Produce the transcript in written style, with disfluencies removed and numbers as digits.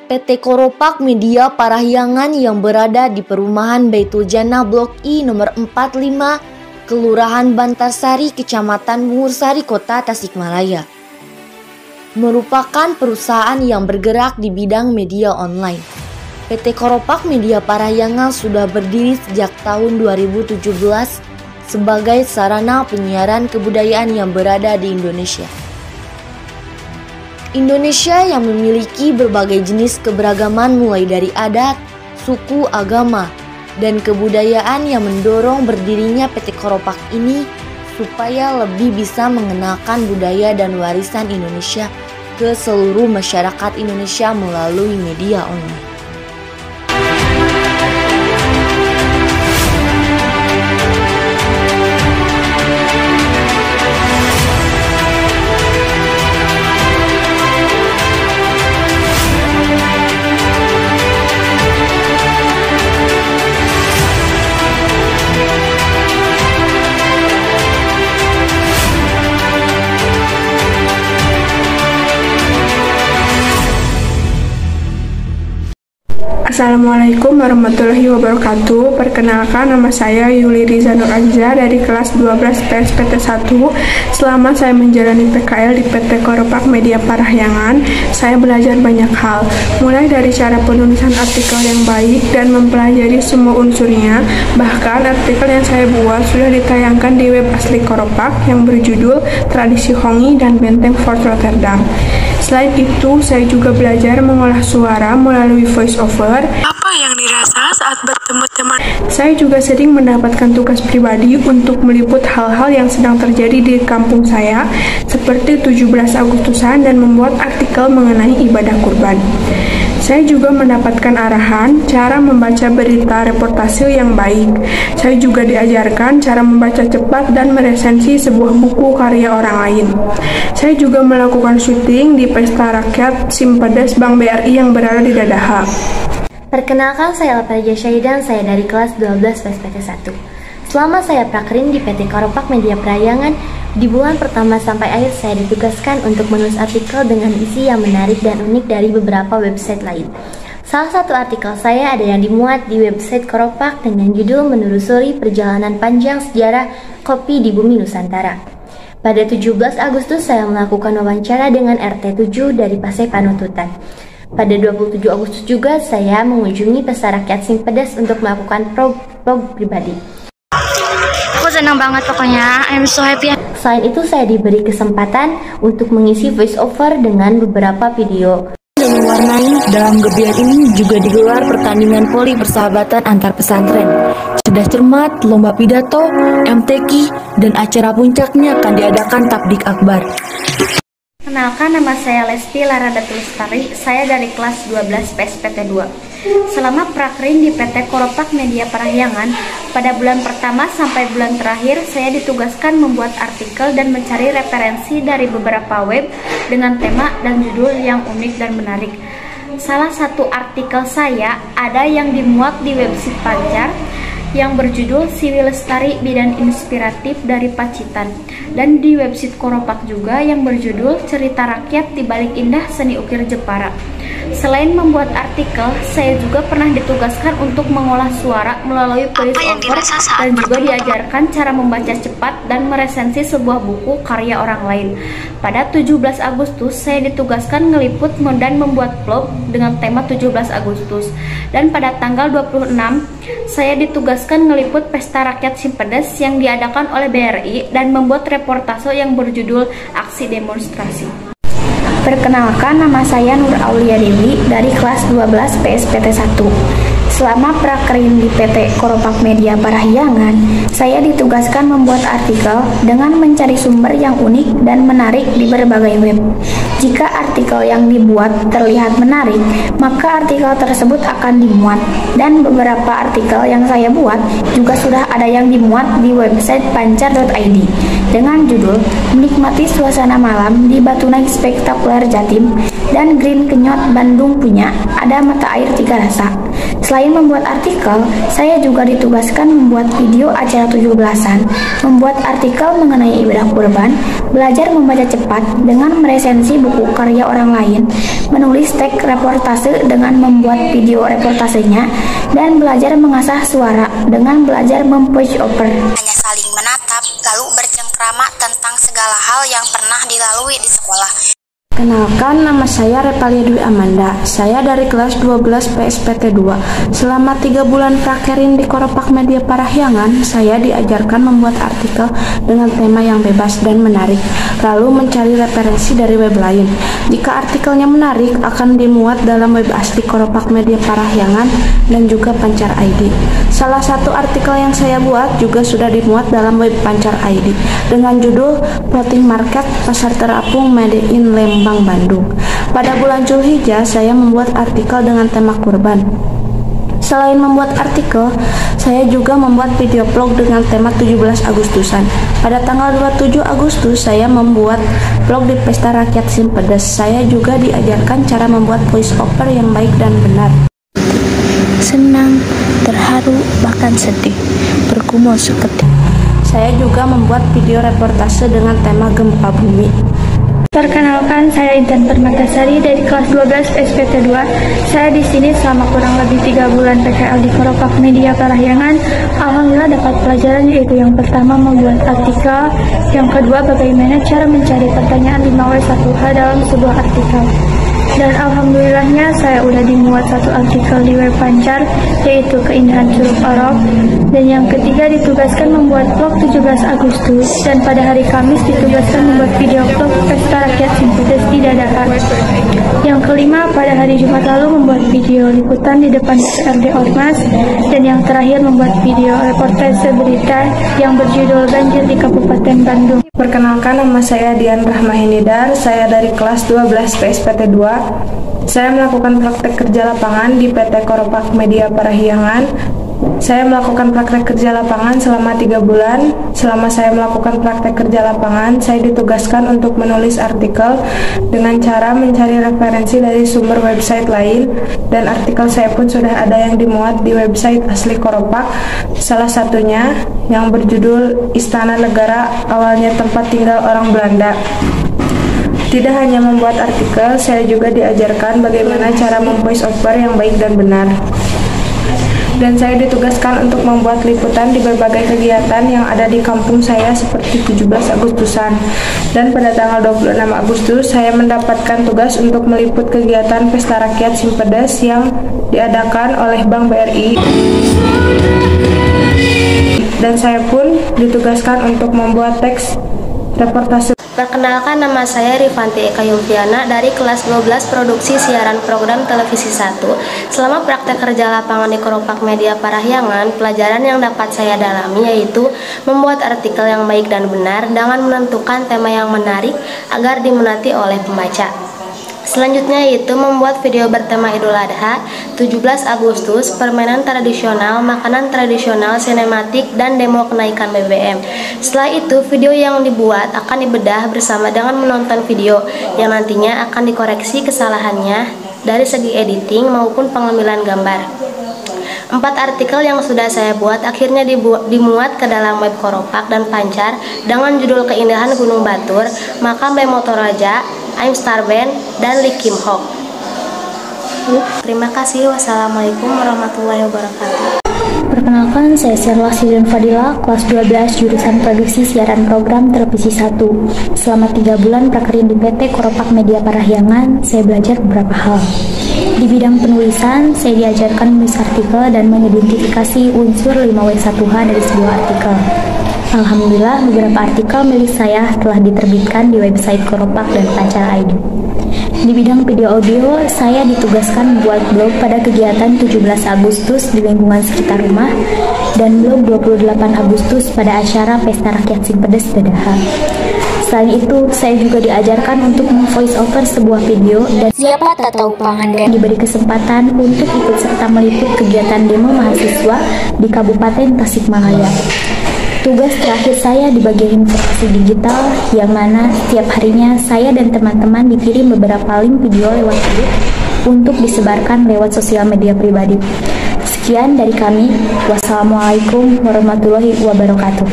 PT Koropak Media Parahyangan yang berada di perumahan Baitul Jannah Blok I nomor 45, Kelurahan Bantarsari, Kecamatan Bungursari, Kota Tasikmalaya, merupakan perusahaan yang bergerak di bidang media online. PT Koropak Media Parahyangan sudah berdiri sejak tahun 2017 sebagai sarana penyiaran kebudayaan yang berada di Indonesia yang memiliki berbagai jenis keberagaman mulai dari adat, suku, agama, dan kebudayaan yang mendorong berdirinya PT Koropak ini supaya lebih bisa mengenalkan budaya dan warisan Indonesia ke seluruh masyarakat Indonesia melalui media online. Assalamualaikum warahmatullahi wabarakatuh. Perkenalkan, nama saya Yuli Riza Nur Anja dari kelas 12 PSPT 1. Selama saya menjalani PKL di PT Koropak Media Parahyangan, saya belajar banyak hal, mulai dari cara penulisan artikel yang baik dan mempelajari semua unsurnya. Bahkan artikel yang saya buat sudah ditayangkan di web asli Koropak yang berjudul Tradisi Hongi dan Benteng Fort Rotterdam. Selain itu, saya juga belajar mengolah suara melalui voice over. Apa yang dirasa saat bertemu teman? Saya juga sering mendapatkan tugas pribadi untuk meliput hal-hal yang sedang terjadi di kampung saya, seperti 17 Agustusan dan membuat artikel mengenai ibadah kurban. Saya juga mendapatkan arahan cara membaca berita reportase yang baik. Saya juga diajarkan cara membaca cepat dan meresensi sebuah buku karya orang lain. Saya juga melakukan syuting di Pesta Rakyat Simpedes Bank BRI yang berada di Dadaha. Perkenalkan, saya Alparja Syahidan, saya dari kelas 12 PSPT 1. Selama saya prakrin di PT Koropak Media Parahyangan, di bulan pertama sampai akhir saya ditugaskan untuk menulis artikel dengan isi yang menarik dan unik dari beberapa website lain. Salah satu artikel saya ada yang dimuat di website Koropak dengan judul Menelusuri Perjalanan Panjang Sejarah Kopi di Bumi Nusantara. Pada 17 Agustus saya melakukan wawancara dengan RT 7 dari Pasai Panututan. Pada 27 Agustus juga saya mengunjungi Pesta Rakyat Simpedes untuk melakukan vlog pribadi. Aku senang banget pokoknya, I'm so happy. Selain itu saya diberi kesempatan untuk mengisi voice over dengan beberapa video. Dan mewarnai dalam gebiar ini juga digelar pertandingan voli persahabatan antar pesantren. Cerdas cermat, lomba pidato, MTQ, dan acara puncaknya akan diadakan Tablik Akbar. Kenalkan, nama saya Lesti Laradatul Lestari, saya dari kelas 12 PSPT 2. Selama prakrin di PT Koropak Media Parahyangan, pada bulan pertama sampai bulan terakhir saya ditugaskan membuat artikel dan mencari referensi dari beberapa web dengan tema dan judul yang unik dan menarik. Salah satu artikel saya ada yang dimuat di website Pancar yang berjudul Siwi Lestari Bidan Inspiratif dari Pacitan, dan di website Koropak juga yang berjudul Cerita Rakyat di Balik Indah Seni Ukir Jepara. Selain membuat artikel, saya juga pernah ditugaskan untuk mengolah suara melalui voice over dan juga diajarkan cara membaca cepat dan meresensi sebuah buku karya orang lain. Pada 17 Agustus, saya ditugaskan ngeliput dan membuat vlog dengan tema 17 Agustus. Dan pada tanggal 26, saya ditugaskan ngeliput Pesta Rakyat Simpedes yang diadakan oleh BRI dan membuat reportase yang berjudul Aksi Demonstrasi. Perkenalkan, nama saya Nur Aulia Dewi dari kelas 12 PSPT 1. Selama prakrin di PT Koropak Media Parahyangan, saya ditugaskan membuat artikel dengan mencari sumber yang unik dan menarik di berbagai web. Jika artikel yang dibuat terlihat menarik, maka artikel tersebut akan dimuat, dan beberapa artikel yang saya buat juga sudah ada yang dimuat di website pancar.id dengan judul Menikmati Suasana Malam di Batu Naik Spektakuler Jatim dan Green Kenyot Bandung Punya Ada Mata Air Tiga Rasa. Selain membuat artikel, saya juga ditugaskan membuat video acara 17-an, membuat artikel mengenai ibadah kurban, belajar membaca cepat dengan meresensi buku karya orang lain, menulis teks reportase dengan membuat video reportasenya, dan belajar mengasah suara dengan belajar voice over. Hanya saling menatap, lalu bercengkrama tentang segala hal yang pernah dilalui di sekolah. Kenalkan, nama saya Repalia Dwi Amanda. Saya dari kelas 12 PSPT 2. Selama 3 bulan prakerin di Koropak Media Parahyangan, saya diajarkan membuat artikel dengan tema yang bebas dan menarik, lalu mencari referensi dari web lain. Jika artikelnya menarik, akan dimuat dalam web asli Koropak Media Parahyangan dan juga Pancar ID. Salah satu artikel yang saya buat juga sudah dimuat dalam web Pancar ID dengan judul Plotting Market Pasar Terapung Made in Lembang, Bandung. Pada bulan Zulhijjah, saya membuat artikel dengan tema kurban. Selain membuat artikel, saya juga membuat video vlog dengan tema 17 Agustusan. Pada tanggal 27 Agustus, saya membuat vlog di Pesta Rakyat Simpedes. Saya juga diajarkan cara membuat voice over yang baik dan benar. Senang, terharu, bahkan sedih, bergumul seketika. Saya juga membuat video reportase dengan tema gempa bumi. Perkenalkan, saya Intan Permatasari dari kelas 12 SPT 2. Saya di sini selama kurang lebih 3 bulan PKL di Koropak Media Parahyangan. Alhamdulillah dapat pelajaran, yaitu yang pertama membuat artikel, yang kedua bagaimana cara mencari pertanyaan 5W1H dalam sebuah artikel. Dan alhamdulillahnya saya udah dimuat satu artikel di web Pancar, yaitu Keindahan Curug Orok. Dan yang ketiga ditugaskan membuat vlog 17 Agustus, dan pada hari Kamis ditugaskan membuat video vlog Pesta Rakyat Simpedes di Dadakan. Yang kelima pada hari Jumat lalu membuat video liputan di depan DPRD Ormas, dan yang terakhir membuat video reportase berita yang berjudul Banjir di Kabupaten Bandung. Perkenalkan, nama saya Dian Rahmahinidar. Saya dari kelas 12 PSPT 2. Saya melakukan praktek kerja lapangan di PT Koropak Media Parahyangan. Saya melakukan praktek kerja lapangan selama 3 bulan. Selama saya melakukan praktek kerja lapangan, saya ditugaskan untuk menulis artikel dengan cara mencari referensi dari sumber website lain, dan artikel saya pun sudah ada yang dimuat di website asli Koropak. Salah satunya yang berjudul Istana Negara, awalnya tempat tinggal orang Belanda. Tidak hanya membuat artikel, saya juga diajarkan bagaimana cara memvoice over yang baik dan benar. Dan saya ditugaskan untuk membuat liputan di berbagai kegiatan yang ada di kampung saya seperti 17 Agustusan. Dan pada tanggal 26 Agustus, saya mendapatkan tugas untuk meliput kegiatan Pesta Rakyat Simpedes yang diadakan oleh Bank BRI. Dan saya pun ditugaskan untuk membuat teks reportase. Perkenalkan, nama saya Rifanti Eka Yumpiana dari kelas 12 Produksi Siaran Program Televisi 1. Selama praktek kerja lapangan di Koropak Media Parahyangan, pelajaran yang dapat saya dalami yaitu membuat artikel yang baik dan benar dengan menentukan tema yang menarik agar diminati oleh pembaca. Selanjutnya yaitu membuat video bertema Idul Adha, 17 Agustus, permainan tradisional, makanan tradisional, sinematik, dan demo kenaikan BBM. Setelah itu, video yang dibuat akan dibedah bersama dengan menonton video yang nantinya akan dikoreksi kesalahannya dari segi editing maupun pengambilan gambar. 4 artikel yang sudah saya buat akhirnya dimuat ke dalam web Koropak dan Pancar dengan judul Keindahan Gunung Batur, Makam Bemoto Raja, I'm Star Band, dan Lee Kim Hok. Terima kasih. Wassalamualaikum warahmatullahi wabarakatuh. Perkenalkan, saya Sherla Sidin Fadila, kelas 12, jurusan Produksi Siaran Program Televisi 1. Selama 3 bulan prakerin di PT Koropak Media Parahyangan, saya belajar beberapa hal. Di bidang penulisan, saya diajarkan menulis artikel dan mengidentifikasi unsur 5W1H dari sebuah artikel. Alhamdulillah, beberapa artikel milik saya telah diterbitkan di website Koropak dan Pancar ID. Di bidang video audio, saya ditugaskan membuat blog pada kegiatan 17 Agustus di lingkungan sekitar rumah dan blog 28 Agustus pada acara Pesta Rakyat Simpedes Dadaha. Selain itu, saya juga diajarkan untuk voice over sebuah video dan Siapa tak tahu Pangandaran diberi kesempatan untuk ikut serta meliput kegiatan demo mahasiswa di Kabupaten Tasikmalaya. Tugas terakhir saya di bagian informasi digital, yang mana setiap harinya saya dan teman-teman dikirim beberapa link video lewat grup untuk disebarkan lewat sosial media pribadi. Sekian dari kami. Wassalamualaikum warahmatullahi wabarakatuh.